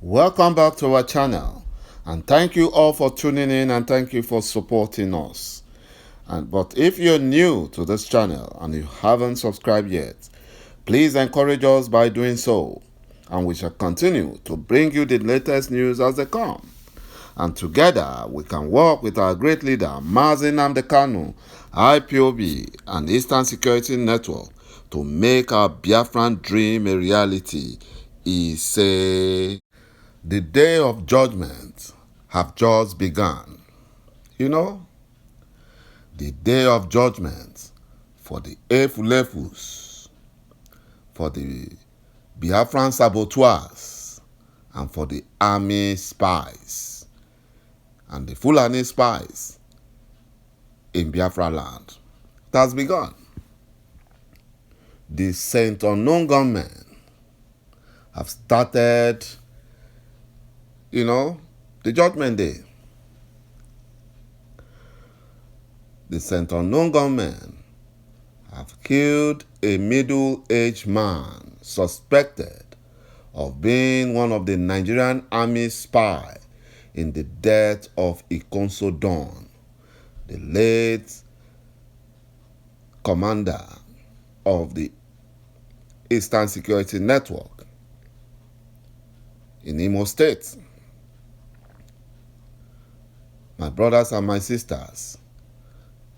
Welcome back to our channel, and thank you all for tuning in and thank you for supporting us. But if you're new to this channel and you haven't subscribed yet, please encourage us by doing so, and we shall continue to bring you the latest news as they come. And together we can work with our great leader Mazi Nnamdi Kanu, IPOB, and Eastern Security Network to make our Biafran dream a reality. He said. The day of judgment have just begun. You know, the day of judgment for the Efulefus, for the Biafran saboteurs, and for the army spies, and the Fulani spies in Biafra land. It has begun. The Saint Unknown gunmen have started, the judgment day. The Saint Unknown gunmen have killed a middle-aged man suspected of being one of the Nigerian army spy in the death of Ikonso Don, the late commander of the Eastern Security Network in Imo State. My brothers and my sisters,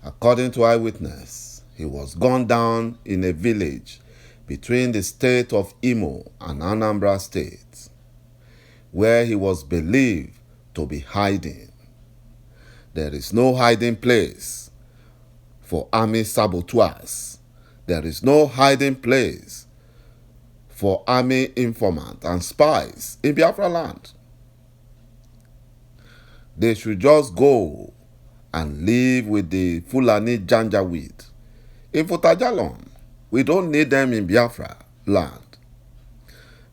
according to eyewitness, he was gunned down in a village between the state of Imo and Anambra State, where he was believed to be hiding. There is no hiding place for army saboteurs. There is no hiding place for army informants and spies in Biafra land. They should just go and live with the Fulani Janjaweed in Futajalon. We don't need them in Biafra land,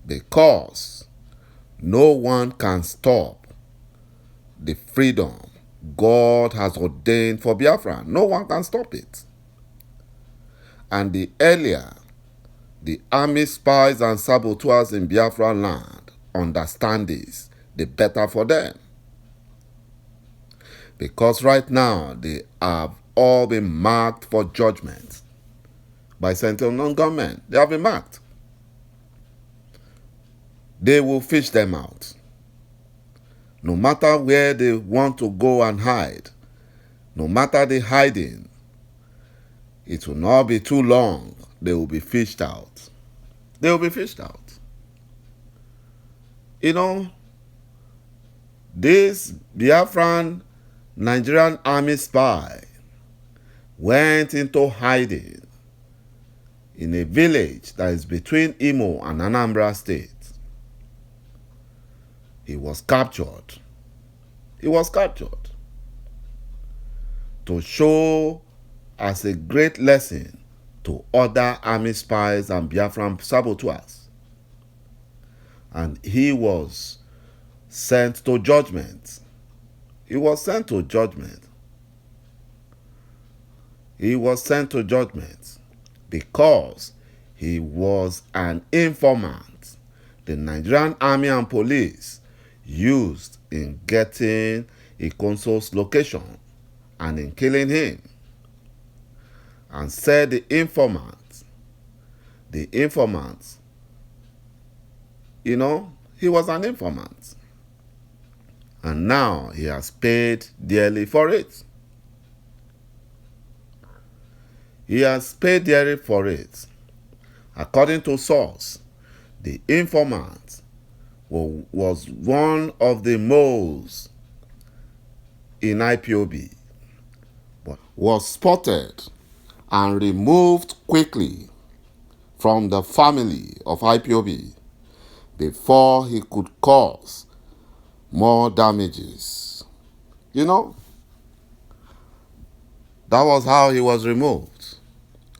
because no one can stop the freedom God has ordained for Biafra. No one can stop it. And the earlier the army spies and saboteurs in Biafra land understand this, the better for them. Because right now they have all been marked for judgment by Saint Unknown gunmen. They have been marked. They will fish them out. No matter where they want to go and hide, no matter the hiding, it will not be too long. They will be fished out. They will be fished out. This Biafran Nigerian army spy went into hiding in a village that is between Imo and Anambra State. He was captured. He was captured to show as a great lesson to other army spies and Biafran saboteurs. And he was sent to judgment. He was sent to judgment. He was sent to judgment because he was an informant the Nigerian army and police used in getting Ikonso's location and in killing him. And said the informant, he was an informant. And now he has paid dearly for it. He has paid dearly for it. According to source, the informant was one of the moles in IPOB, but was spotted and removed quickly from the family of IPOB before he could cause more damages. That was how he was removed.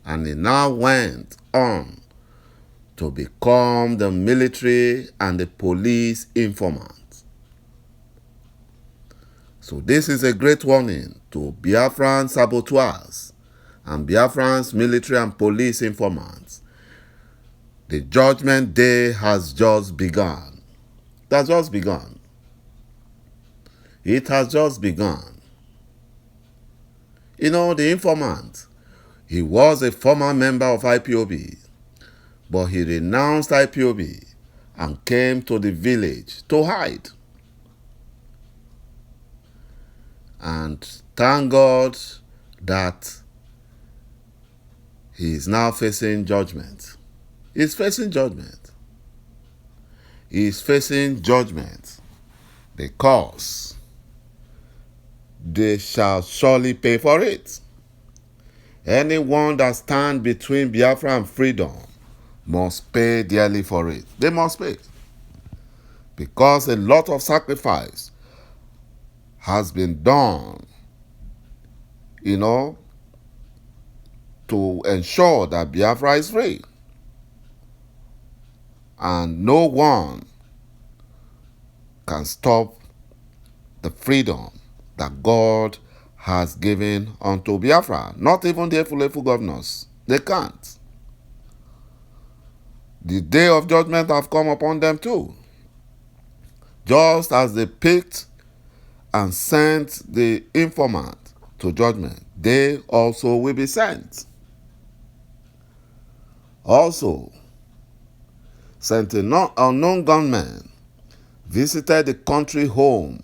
And he now went on to become the military and the police informant. So this is a great warning to Biafran saboteurs and Biafran's military and police informants. The judgment day has just begun. It has just begun. It has just begun. You know, the informant, he was a former member of IPOB, but he renounced IPOB and came to the village to hide. And thank God that he is now facing judgment. He's facing judgment. He's facing judgment because they shall surely pay for it. Anyone that stands between Biafra and freedom must pay dearly for it. They must pay. Because a lot of sacrifice has been done, to ensure that Biafra is free. And no one can stop the freedom that God has given unto Biafra. Not even the Efulefu governors. They can't. The day of judgment have come upon them too. Just as they picked and sent the informant to judgment, they also will be sent. Also, sent unknown gunmen visited the country home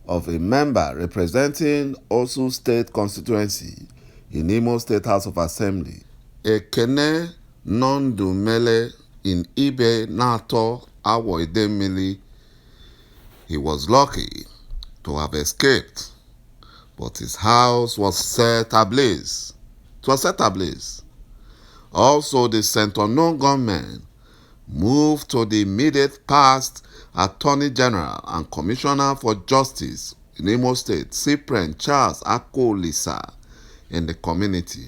of a member representing Osu State constituency in Imo State House of Assembly. Ekene Nondumele in Ibe Nato Awo Idemili. He was lucky to have escaped, but his house was set ablaze. It was set ablaze. Also, the sent unknown gunmen moved to the immediate past Attorney General and Commissioner for Justice in Imo State, Cyprian Charles Akolisa, in the community.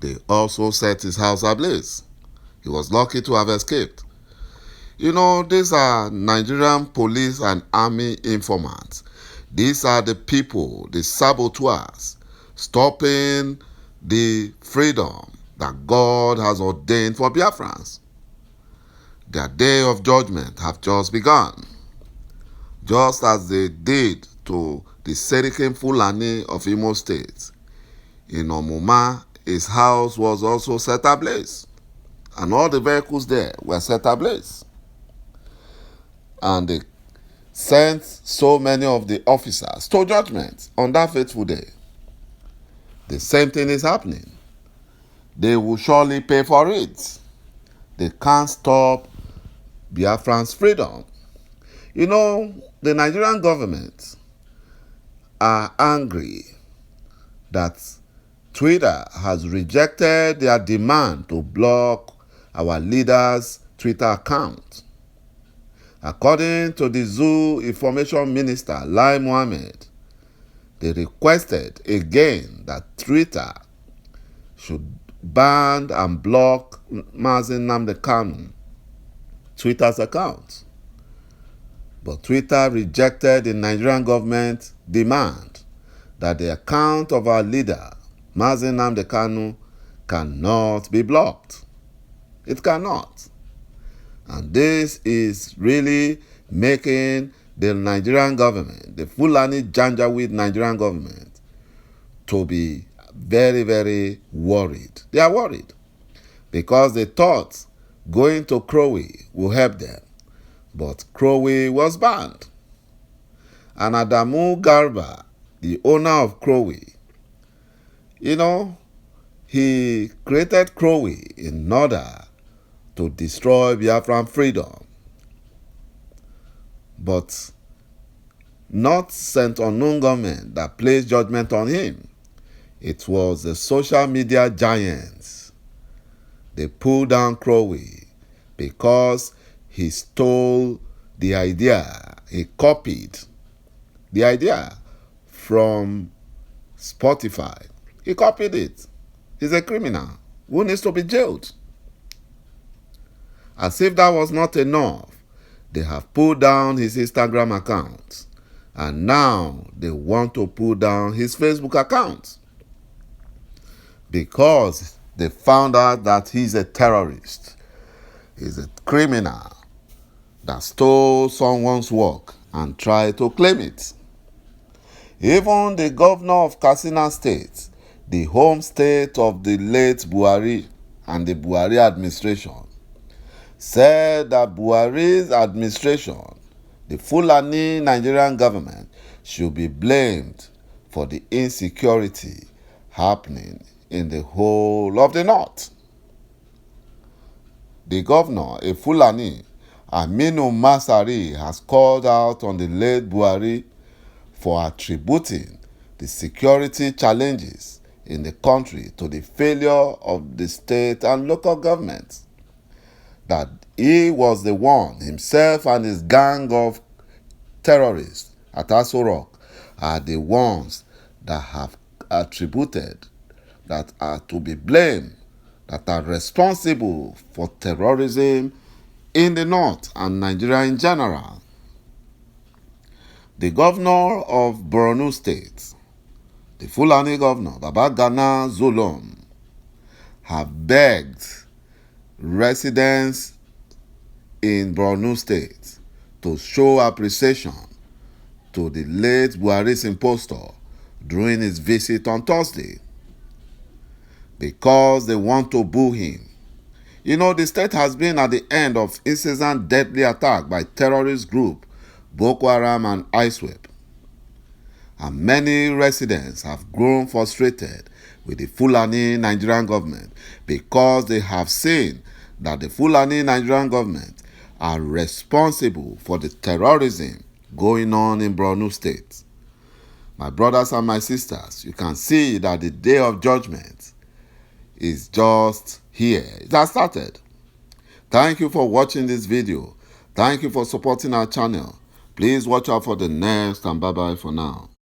They also set his house ablaze. He was lucky to have escaped. These are Nigerian police and army informants. These are the people, the saboteurs, stopping the freedom that God has ordained for Biafrans. Their day of judgment have just begun. Just as they did to the Serikin Fulani of Imo State. In Omuma, his house was also set ablaze. And all the vehicles there were set ablaze. And they sent so many of the officers to judgment on that fateful day. The same thing is happening. They will surely pay for it. They can't stop Biafran's freedom. The Nigerian government are angry that Twitter has rejected their demand to block our leader's Twitter account. According to the Zoo Information Minister, Lai Mohammed, they requested again that Twitter should ban and block Mazi Nnamdi Kanu Twitter's account. But Twitter rejected the Nigerian government demand that the account of our leader, Mazi Nnamdi Kanu, cannot be blocked. It cannot. And this is really making the Nigerian government, the Fulani Janjaweed Nigerian government, to be very, very worried. They are worried because they thought going to Crowe will help them. But Crowe was banned. And Adamu Garba, the owner of Crowe, he created Crowe in order to destroy Biafran freedom. But not sent unknown government that placed judgment on him. It was the social media giants. They pulled down Crowe because he stole the idea. He copied the idea from Spotify. He copied it. He's a criminal who needs to be jailed. As if that was not enough, they have pulled down his Instagram account. And now they want to pull down his Facebook account. Because they found out that he's a terrorist. He's a criminal. that stole someone's work and tried to claim it. Even the governor of Katsina State, the home state of the late Buhari and the Buhari administration, said that Buhari's administration, the Fulani Nigerian government, should be blamed for the insecurity happening in the whole of the north. The governor, a Fulani, Aminu Masari, has called out on the late Buhari for attributing the security challenges in the country to the failure of the state and local governments. That he was the one, himself and his gang of terrorists at Aso Rock, are the ones that have attributed, that are to be blamed, that are responsible for terrorism in the north and Nigeria in general. The governor of Borno State, the Fulani governor, Babagana Zulum, have begged residents in Borno State to show appreciation to the late Buhari's impostor during his visit on Thursday, because they want to boo him. You know, the state has been at the end of incessant deadly attack by terrorist group Boko Haram and ISWAP. And many residents have grown frustrated with the Fulani Nigerian government because they have seen that the Fulani Nigerian government are responsible for the terrorism going on in Borno State. My brothers and my sisters, you can see that the day of judgment is just here. It has started. Thank you for watching this video. Thank you for supporting our channel. Please watch out for the next, and bye-bye for now.